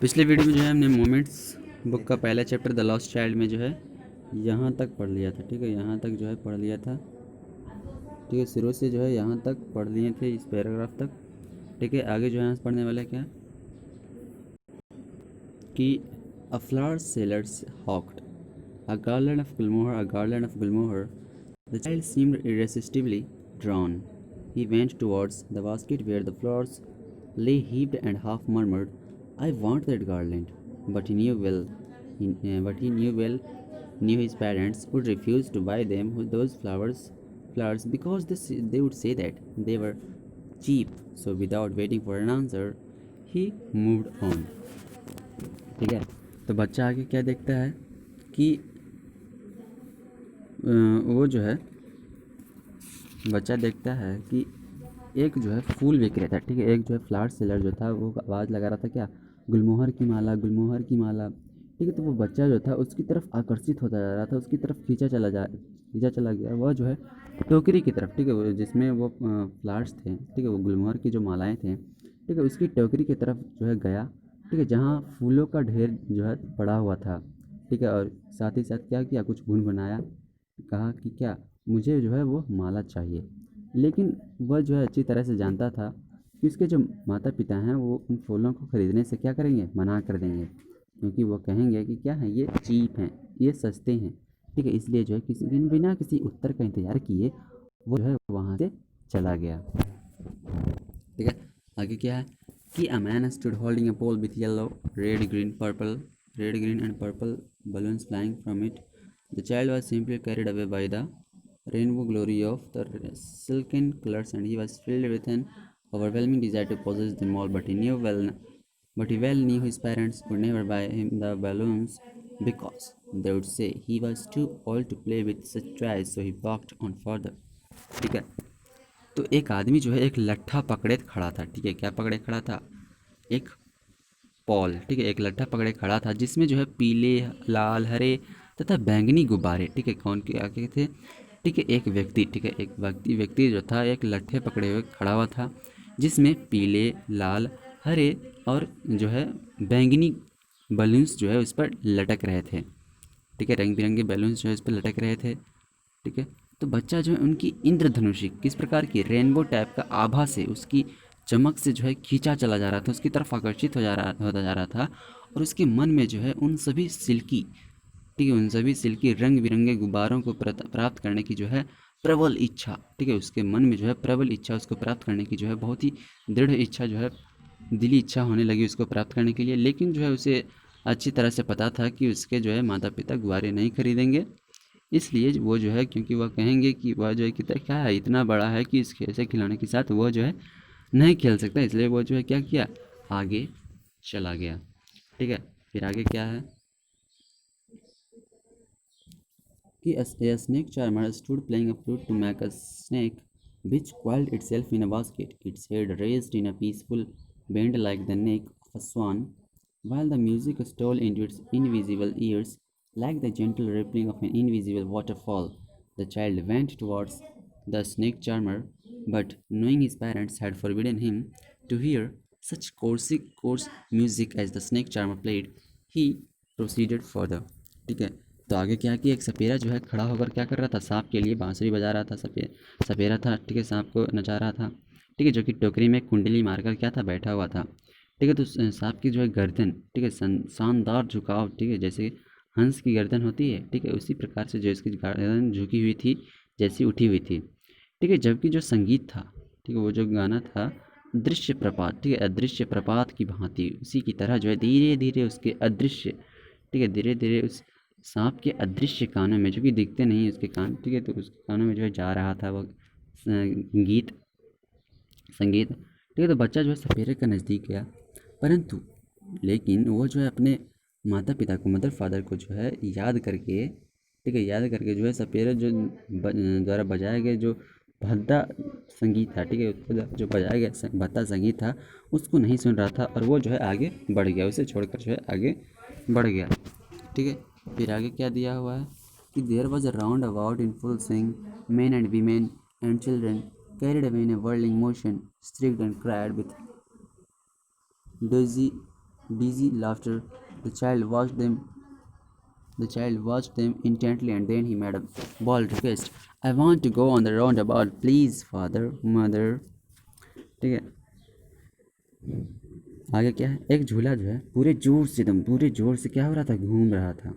पिछले वीडियो में जो है हमने मोमेंट्स बुक का पहला चैप्टर द लॉस्ट चाइल्ड में जो है यहाँ तक पढ़ लिया था। ठीक है, यहाँ तक जो है पढ़ लिया था। ठीक है, शुरू से जो है यहाँ तक पढ़ लिए थे, इस पैराग्राफ तक। ठीक है, आगे जो है यहाँ से पढ़ने वाला क्या कि a flower sellers hawked a garland of Gulmohar, a garland of Gulmohar. The child seemed irresistibly drawn. He went towards the basket where the flowers lay heaped and half murmured, "I want that garland." But he knew well, knew his parents would refuse to buy them those flowers because they would say that they were cheap. So without waiting for an answer, he moved on. ठीक है, तो बच्चा आगे क्या देखता है कि वो जो है बच्चा देखता है कि एक जो है फूल विक्रेता, ठीक है, एक जो है फ्लावर सेलर जो था वो आवाज़ लगा रहा था क्या, गुलमोहर की माला, गुलमोहर की माला। ठीक है, तो वो बच्चा जो था उसकी तरफ आकर्षित होता जा रहा था, उसकी तरफ खींचा चला गया। वह जो है टोकरी की तरफ, ठीक है, वो जिसमें वो फ्लावर्स थे, ठीक है, वो गुलमोहर की जो मालाएँ थे, ठीक है, उसकी टोकरी की तरफ जो है गया। ठीक है, जहाँ फूलों का ढेर जो है पड़ा हुआ था। ठीक है, और साथ ही साथ क्या किया, कुछ गुनगुनाया, कहा कि क्या मुझे जो है वो माला चाहिए। लेकिन वह जो है अच्छी तरह से जानता था कि उसके जो माता पिता हैं वो उन फूलों को ख़रीदने से क्या करेंगे, मना कर देंगे, क्योंकि वो कहेंगे कि क्या है, ये चीप हैं, ये सस्ते हैं। ठीक है, इसलिए जो है किसी दिन बिना किसी उत्तर का इंतज़ार किए वो जो है वहाँ से चला गया। ठीक है, आगे क्या है कि a man stood holding a pole with yellow, red, green and purple balloons flying from it. The child was simply carried away by the rainbow glory of the silken colors, and he was filled with an overwhelming desire to possess them all. But he well knew his parents would never buy him the balloons because they would say he was too old to play with such toys. So he walked on further. ठीक है, तो एक आदमी जो है एक लट्ठा पकड़े खड़ा था। ठीक है, क्या पकड़े खड़ा था, एक पॉल। ठीक है, एक लट्ठा पकड़े खड़ा था जिसमें जो है पीले, लाल, हरे तथा बैंगनी गुब्बारे, ठीक है, कौन के आगे थे, ठीक है, एक व्यक्ति, ठीक है, एक व्यक्ति जो था एक लट्ठे पकड़े हुए खड़ा हुआ था जिसमें पीले, लाल, हरे और जो है बैंगनी बलून्स जो है उस पर लटक रहे थे। ठीक है, रंग बिरंगे बैलून्स जो है उस पर लटक रहे थे। ठीक है, तो बच्चा जो है उनकी इंद्रधनुषी किस प्रकार की रेनबो टाइप का आभा से, उसकी चमक से जो है खींचा चला जा रहा था, उसकी तरफ आकर्षित होता जा रहा था। और उसके मन में जो है उन सभी सिल्की, ठीक है, उन सभी सिल्की रंग बिरंगे गुब्बारों को प्राप्त करने की जो है प्रबल इच्छा, ठीक है, उसके मन में जो है प्रबल इच्छा, उसको प्राप्त करने की जो है बहुत ही दृढ़ इच्छा जो है, दिली इच्छा होने लगी उसको प्राप्त करने के लिए। लेकिन जो है उसे अच्छी तरह से पता था कि उसके जो है माता पिता गुब्बारे नहीं खरीदेंगे, इसलिए वो जो है, क्योंकि वह कहेंगे कि वह जो है कि क्या है, इतना बड़ा है कि इस खेल से खिलौने के साथ वो जो है नहीं खेल सकता, इसलिए वो जो है क्या किया, आगे चला गया। ठीक है, फिर आगे क्या है कि a snake charmer stood playing a flute to make a snake which coiled itself in a basket, its head raised in a peaceful bend like the neck of a swan, while the music stole into its invisible ears like the gentle rippling of an invisible waterfall. The child went towards the snake charmer, but knowing his parents had forbidden him to hear such coarse music as the snake charmer played, he proceeded further. ठीक है, तो आगे क्या कि एक सपेरा जो है खड़ा होकर क्या कर रहा था, सांप के लिए बांसुरी बजा रहा था। सपेरा था, ठीक है, सांप को नचा रहा था। ठीक है, जो कि टोकरी में कुंडली मारकर क्या था, बैठा हुआ था। ठीक है, तो सांप की जो है गर्दन, ठीक है, शानदार झुकाव, ठीक है, जैसे हंस की गर्दन होती है, ठीक है, उसी प्रकार से जो इसकी गर्दन झुकी हुई थी, जैसी उठी हुई थी। ठीक है, जबकि जो संगीत था, ठीक है, वो जो गाना था दृश्य प्रपात, ठीक है, अदृश्य प्रपात की भांति उसी की तरह जो है धीरे धीरे उसके अदृश्य, ठीक है, धीरे धीरे उस सांप के अदृश्य कानों में, जो कि दिखते नहीं उसके कान, ठीक है, तो उसके कानों में जो है जा रहा था वो संगीत। ठीक है, तो बच्चा जो है सपेरे का नज़दीक गया, परंतु लेकिन वो जो है अपने माता पिता को, मदर फादर को जो है याद करके, ठीक है, याद करके जो है सपेरे जो द्वारा बजाया गया जो भद्दा संगीत था, ठीक है, उसको जो बजाया गया भद्दा संगीत था उसको नहीं सुन रहा था, और वो जो है आगे बढ़ गया, उसे छोड़कर जो है आगे बढ़ गया। ठीक है, फिर आगे क्या दिया हुआ है कि there was a roundabout in full swing, men and women and children carried away in a whirling motion, streaked and cried with dizzy dizzy laughter. The child watched them. The child watched them intently, and then he made a bold request. I want to go on the roundabout, please, father, mother. ठीक है, आगे क्या है, एक झूला जो है पूरे ज़ोर से, एकदम पूरे ज़ोर से क्या हो रहा था, घूम रहा था।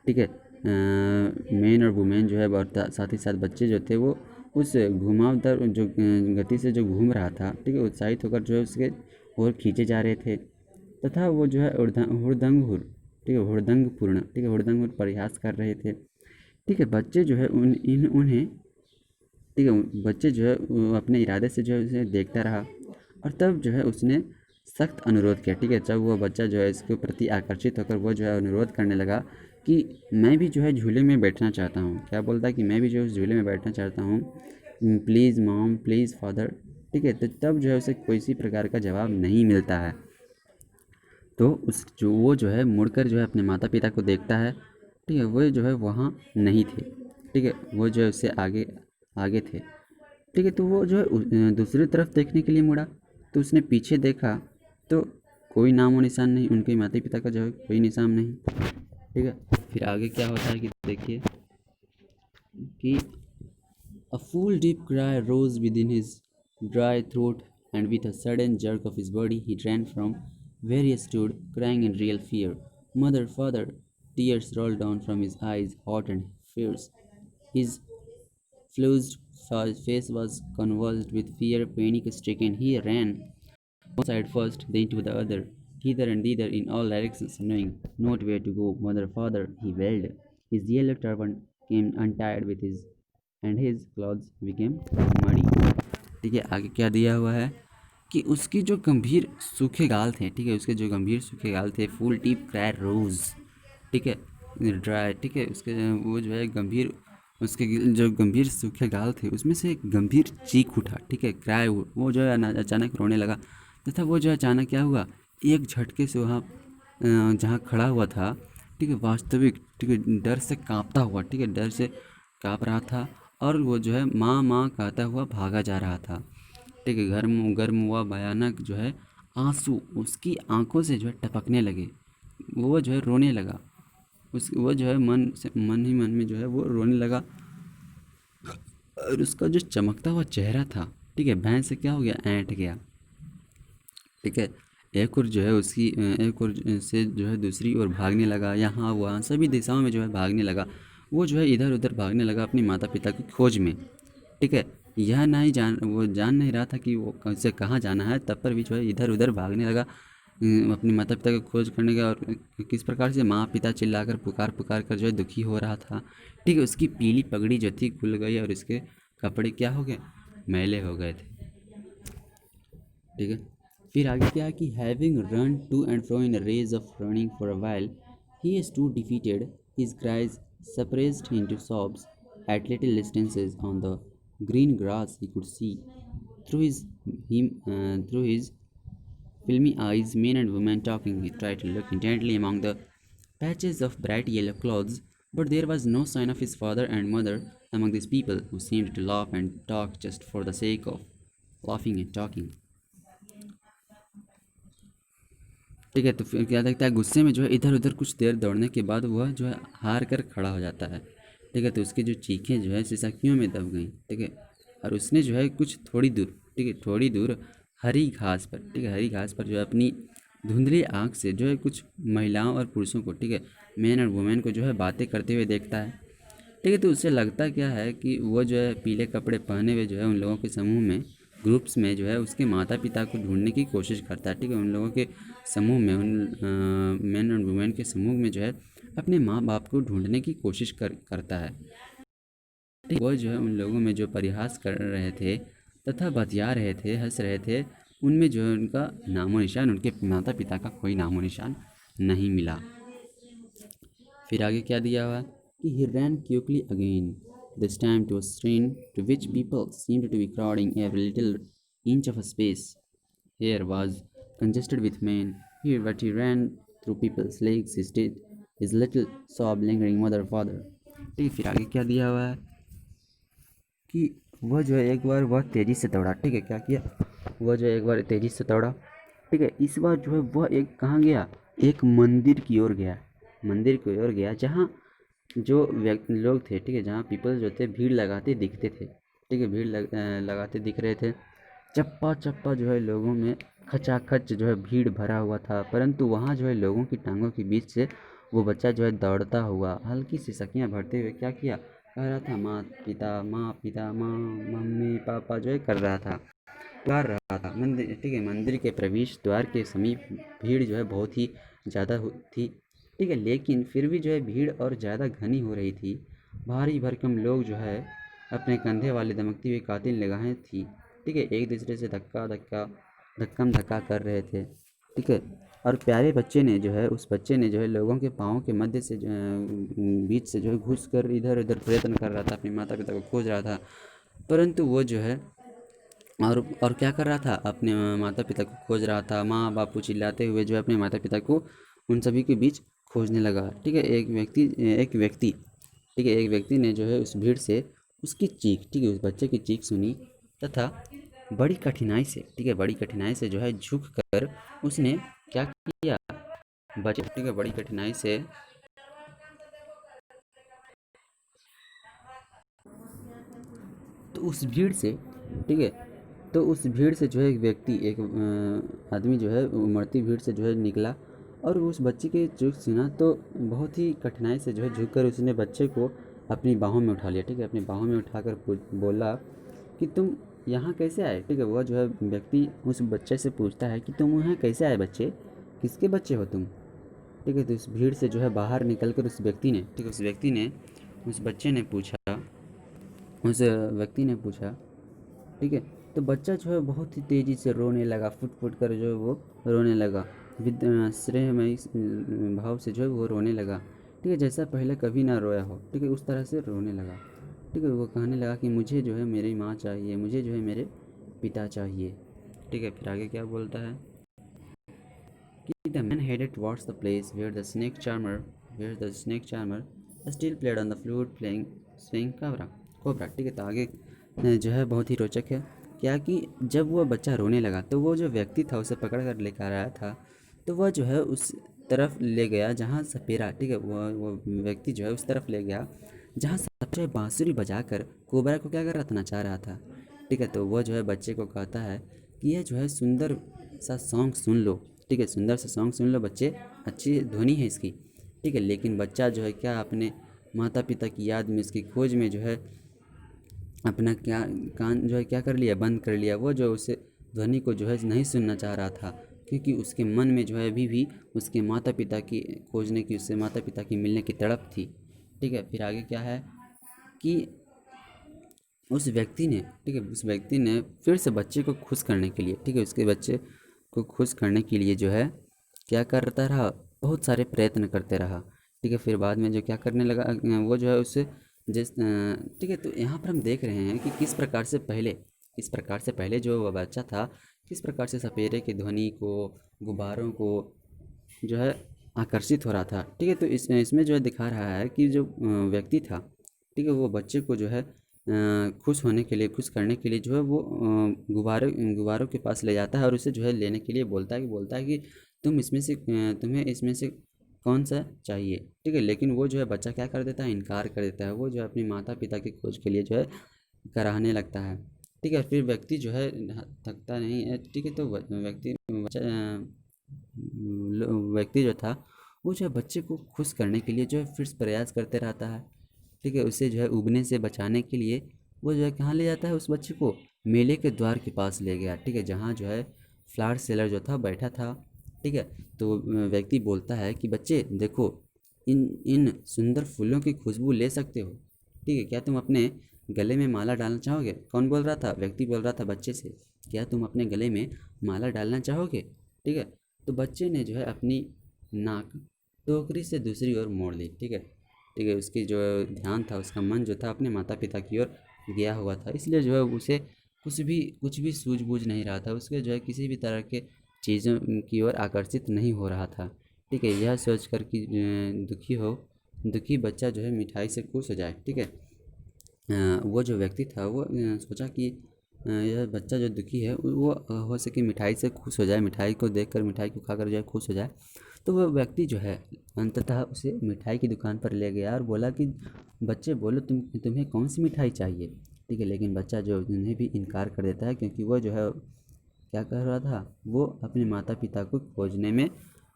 ठीक है, मैन और वुमेन जो है और साथ ही साथ बच्चे जो थे वो उस घुमावदार जो गति से जो घूम रहा था, ठीक है, उत्साहित होकर जो है उसके और खींचे जा रहे थे, तथा वो जो है हुड़दंग, ठीक है, हुड़दंगपूर्ण, ठीक है, हुड़दंग प्रयास कर रहे थे। ठीक है, बच्चे जो है उन्हें, ठीक है, बच्चे जो है वो अपने इरादे से जो है उसे देखता रहा, और तब जो है उसने सख्त अनुरोध किया। ठीक है, जब वो बच्चा जो है इसके प्रति आकर्षित होकर वो जो है अनुरोध करने लगा कि मैं भी जो है झूले में बैठना चाहता हूँ। क्या बोलता है कि मैं भी जो है उस झूले में बैठना चाहता हूँ, प्लीज़ मॉम, प्लीज़ फादर। ठीक है, तो तब जो है उसे किसी प्रकार का जवाब नहीं मिलता है। तो वो जो है मुड़कर जो है अपने माता पिता को देखता है। ठीक है, वो जो है वहाँ नहीं थे। ठीक है, वो जो है उससे आगे आगे थे। ठीक है, तो वो जो है दूसरी तरफ देखने के लिए मुड़ा, तो उसने पीछे देखा तो कोई नामो निशान नहीं, उनके माता पिता का जो है कोई निशान नहीं। ठीक है, फिर आगे क्या होता है कि देखिए कि a full deep cry rose within his dry throat, and with a sudden jerk of his body, he ran from where he stood, crying in real fear. Mother, father! Tears rolled down from his eyes, hot and fierce. His flused face was convulsed with fear, panic stricken. He ran one side first, then to the other, hither and thither in all directions, knowing not where to go. Mother, father, he wailed. His yellow turban came untied with his, and his clothes became muddy. ठीक है, आगे क्या दिया हुआ है कि उसकी जो गंभीर सूखे गाल थे, ठीक है, उसके जो गंभीर सूखे गाल थे, फुल टीप क्राई रोज, ठीक है, ड्राई, ठीक है, उसके वो जो है गंभीर, उसके जो गंभीर सूखे गाल थे उसमें से एक गंभीर चीख उठा। ठीक है, क्राई, वो जो है अचानक रोने लगा, तथा वो जो अचानक क्या हुआ, एक झटके से वहाँ जहाँ खड़ा हुआ था, ठीक है, वास्तविक, ठीक है, डर से कांपता हुआ, ठीक है, डर से काँप रहा था, और वो जो है माँ माँ कहता हुआ भागा जा रहा था। ठीक है, गर्म गर्म हुआ भयानक जो है आंसू उसकी आंखों से जो है टपकने लगे। वो जो है रोने लगा, वो जो है मन ही मन में जो है वो रोने लगा, और उसका जो चमकता हुआ चेहरा था, ठीक है, भैंस से क्या हो गया, ऐंठ गया। ठीक है, एक और जो है उसकी एक और से जो है दूसरी ओर भागने लगा, यहाँ वहाँ सभी दिशाओं में जो है भागने लगा। वो जो है इधर उधर भागने लगा अपने माता पिता की खोज में। ठीक है, यह नहीं जान वो जान नहीं रहा था कि वो उसे कहाँ जाना है, तब पर भी जो है इधर उधर भागने लगा अपने माता पिता की खोज करने का, और किस प्रकार से माँ पिता चिल्लाकर पुकार पुकार कर जो है दुखी हो रहा था। ठीक है, उसकी पीली पगड़ी जो थी खुल गई, और उसके कपड़े क्या हो गए, मैले हो गए थे। ठीक है, फिर आगे क्या है कि having run to and fro in a rage of running for a while, he stood defeated, his cries suppressed into sobs. At little distances on the green grass he could see through his filmy eyes men and women talking. He tried to look intently among the patches of bright yellow clothes, but there was no sign of his father and mother among these people who seemed to laugh and talk just for the sake of laughing and talking. ठीक है, तो फिर क्या लगता है, गुस्से में जो है इधर उधर कुछ देर दौड़ने के बाद वह जो है हार कर खड़ा हो जाता है। ठीक है, तो उसकी जो चीखें जो है सिसकियों में दब गई। ठीक है, और उसने जो है कुछ थोड़ी दूर, ठीक है, थोड़ी दूर हरी घास पर, ठीक है, हरी घास पर जो है अपनी धुंधली आँख से जो है कुछ महिलाओं और पुरुषों को, ठीक है, मैन और वुमेन को जो है बातें करते हुए देखता है। ठीक है, तो उससे लगता क्या है कि वो जो है पीले कपड़े पहने हुए जो है उन लोगों के समूह में, ग्रुप्स में जो है उसके माता पिता को ढूंढने की कोशिश करता है। ठीक है, उन लोगों के समूह में, उन मैन और वुमेन के समूह में जो है अपने माँ बाप को ढूंढने की कोशिश करता है। ठीक, वो जो है उन लोगों में जो परिहास कर रहे थे तथा बतिया रहे थे, हंस रहे थे, उनमें जो है उनका नामो निशान, उनके माता पिता का कोई नामो निशान नहीं मिला। फिर आगे क्या दिया हुआ कि he ran quickly again, this time to a stream to which people seemed to be crowding every little inch of a space. Here was congested with men. Here but he ran through people's legs, his little sob lingering, mother, father. ठीक है, फिर आगे क्या दिया हुआ है कि वह जो है एक बार वह तेज़ी से दौड़ा। ठीक है, क्या किया, वह जो है एक बार तेज़ी से दौड़ा, ठीक है। इस बार जो है वह एक कहाँ गया, एक मंदिर की ओर गया, मंदिर की ओर गया जहाँ जो व्यक्ति लोग थे, ठीक है, जहाँ पीपल जो थे भीड़ लगाते दिखते थे, ठीक है, लगाते दिख रहे थे। चप्पा चप्पा जो है लोगों में खचाखच जो है भीड़ भरा हुआ था, परंतु वहाँ जो है लोगों की टांगों के बीच से वो बच्चा जो है दौड़ता हुआ हल्की सी सकियाँ भरते हुए क्या किया, कह रहा था माँ पिता माँ पिता माँ, मम्मी पापा जो है कर रहा था, पुकार रहा था। मंदिर, ठीक है, मंदिर के प्रवेश द्वार के समीप भीड़ जो है बहुत ही ज़्यादा थी, ठीक है, लेकिन फिर भी जो है भीड़ और ज़्यादा घनी हो रही थी। भारी भरकम लोग जो है अपने कंधे वाली दमकती हुई कातिल निगाहें थी, ठीक है, एक दूसरे से धक्कम धक्का कर रहे थे, ठीक है। और प्यारे बच्चे ने जो है, उस बच्चे ने जो है लोगों के पाँव के मध्य से बीच से जो है घुस कर इधर उधर प्रयत्न कर रहा था, अपने माता पिता को खोज रहा था, परंतु वो जो है और क्या कर रहा था, अपने माता पिता को खोज रहा था, माँ बापू चिल्लाते हुए जो है अपने माता पिता को उन सभी के बीच खोजने लगा, ठीक है। एक व्यक्ति ठीक है, एक व्यक्ति ने जो है उस भीड़ से उसकी चीख, ठीक है, उस बच्चे की चीख सुनी तथा बड़ी कठिनाई से, ठीक है, बड़ी कठिनाई से जो है झुक कर उसने क्या किया, बच्चे, ठीक है, बड़ी कठिनाई से, तो उस भीड़ से, ठीक है, तो उस भीड़ से जो है एक आदमी जो है उमड़ती भीड़ से जो है निकला और उस बच्चे की चीख सुना तो बहुत ही कठिनाई से जो है झुक कर उसने बच्चे को अपनी बाहों में उठा लिया, ठीक है, अपनी बाहों में उठाकर बोला कि तुम यहाँ कैसे आए, ठीक है। वह जो है व्यक्ति उस बच्चे से पूछता है कि तुम यहाँ कैसे आए बच्चे, किसके बच्चे हो तुम, ठीक है। तो उस भीड़ से जो है बाहर निकल कर उस व्यक्ति ने, ठीक है, उस व्यक्ति ने उस बच्चे ने पूछा, उस व्यक्ति ने पूछा, ठीक है। तो बच्चा जो है बहुत ही तेज़ी से रोने लगा, फुट फुट कर जो है वो रोने लगा, श्रेयमयी भाव से जो है वो रोने लगा, ठीक है, जैसा पहले कभी ना रोया हो, ठीक है, उस तरह से रोने लगा, ठीक है। वो कहने लगा कि मुझे जो है मेरी माँ चाहिए, मुझे जो है मेरे पिता चाहिए, ठीक है। फिर आगे क्या बोलता है कि the man headed towards the place where the snake charmer still played on the flute playing swing cobra, ठीक है। तो आगे जो है बहुत ही रोचक है क्या कि जब वो बच्चा रोने लगा तो वो जो व्यक्ति था उसे पकड़ कर लेकर आया था, तो वह जो है उस तरफ ले गया जहाँ सपेरा, ठीक है, वो व्यक्ति जो है उस तरफ ले गया जहाँ सपेरा बांसुरी बजाकर कोबरा को क्या कर रहा था, नचा रहा था, ठीक है। तो वो जो है बच्चे को कहता है कि यह जो है सुंदर सा सॉन्ग सुन लो, ठीक है, सुंदर सा सॉन्ग सुन लो बच्चे, अच्छी ध्वनि है इसकी, ठीक है। लेकिन बच्चा जो है क्या अपने माता पिता की याद में, इसकी खोज में जो है अपना क्या कान जो है क्या कर लिया, बंद कर लिया, वो जो उसे ध्वनि को जो है नहीं सुनना चाह रहा था, क्योंकि उसके मन में जो है अभी भी उसके माता पिता की खोजने की, उससे माता पिता की मिलने की तड़प थी, ठीक है। फिर आगे क्या है कि उस व्यक्ति ने, ठीक है, उस व्यक्ति ने फिर से बच्चे को खुश करने के लिए, ठीक है, उसके बच्चे को खुश करने के लिए जो है क्या करता रहा, बहुत सारे प्रयत्न करते रहा, ठीक है। फिर बाद में जो क्या करने लगा, वो जो है उससे ठीक है। तो यहाँ पर हम देख रहे हैं कि किस प्रकार से पहले जो वह बच्चा था, किस प्रकार से सपेरे की ध्वनि को, गुब्बारों को जो है आकर्षित हो रहा था, ठीक है। तो इसमें जो है दिखा रहा है कि जो व्यक्ति था, ठीक है, वो बच्चे को जो है खुश होने के लिए, खुश करने के लिए जो है वो गुब्बारों के पास ले जाता है और उसे जो है लेने के लिए बोलता है कि तुम्हें इसमें से कौन सा चाहिए, ठीक है। लेकिन वो जो है बच्चा क्या कर देता है, इनकार कर देता है, वो जो है अपनी माता पिता की खोज के लिए जो है कराहने लगता है, ठीक है। फिर व्यक्ति जो है थकता नहीं है, ठीक है। तो व्यक्ति जो था वो जो है बच्चे को खुश करने के लिए जो है फिर से प्रयास करते रहता है, ठीक है। उसे जो है उगने से बचाने के लिए वो जो है कहाँ ले जाता है, उस बच्चे को मेले के द्वार के पास ले गया, ठीक है, जहाँ जो है फ्लावर सेलर जो था बैठा था, ठीक है। तो व्यक्ति बोलता है कि बच्चे देखो, इन इन सुंदर फूलों की खुशबू ले सकते हो, ठीक है, क्या तुम अपने गले में माला डालना चाहोगे। कौन बोल रहा था, व्यक्ति बोल रहा था बच्चे से, क्या तुम अपने गले में माला डालना चाहोगे, ठीक है। तो बच्चे ने जो है अपनी नाक टोकरी से दूसरी ओर मोड़ ली, ठीक है, ठीक है। उसकी जो ध्यान था, उसका मन जो था अपने माता पिता की ओर गया हुआ था, इसलिए जो है उसे कुछ भी सूझबूझ नहीं रहा था, उसके जो है किसी भी तरह के चीज़ों की ओर आकर्षित नहीं हो रहा था, ठीक है। यह सोच कर कि दुखी बच्चा जो है मिठाई से खुश हो जाए, ठीक है। वो जो व्यक्ति था वो सोचा कि यह बच्चा जो दुखी है वो हो सके मिठाई से खुश हो जाए, मिठाई को देखकर, मिठाई को खाकर जो है खुश हो जाए। तो वह व्यक्ति जो है अंततः उसे मिठाई की दुकान पर ले गया और बोला कि बच्चे बोलो तुम्हें कौन सी मिठाई चाहिए, ठीक है। लेकिन बच्चा जो उन्हें भी इनकार कर देता है, क्योंकि वह जो है क्या कह रहा था, वो अपने माता पिता को खोजने में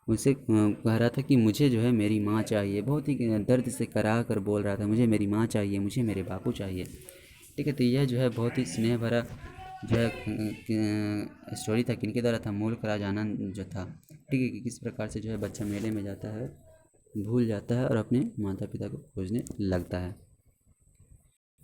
उसे कह रहा था कि मुझे जो है मेरी माँ चाहिए, बहुत ही दर्द से करा कर बोल रहा था, मुझे मेरी माँ चाहिए, मुझे मेरे बापू चाहिए, ठीक है। तो यह जो है बहुत ही स्नेह भरा जो है स्टोरी था, किनके द्वारा था, मूल का राजा आनंद जो था, ठीक है। कि किस प्रकार से जो है बच्चा मेले में जाता है, भूल जाता है और अपने माता पिता को खोजने लगता है।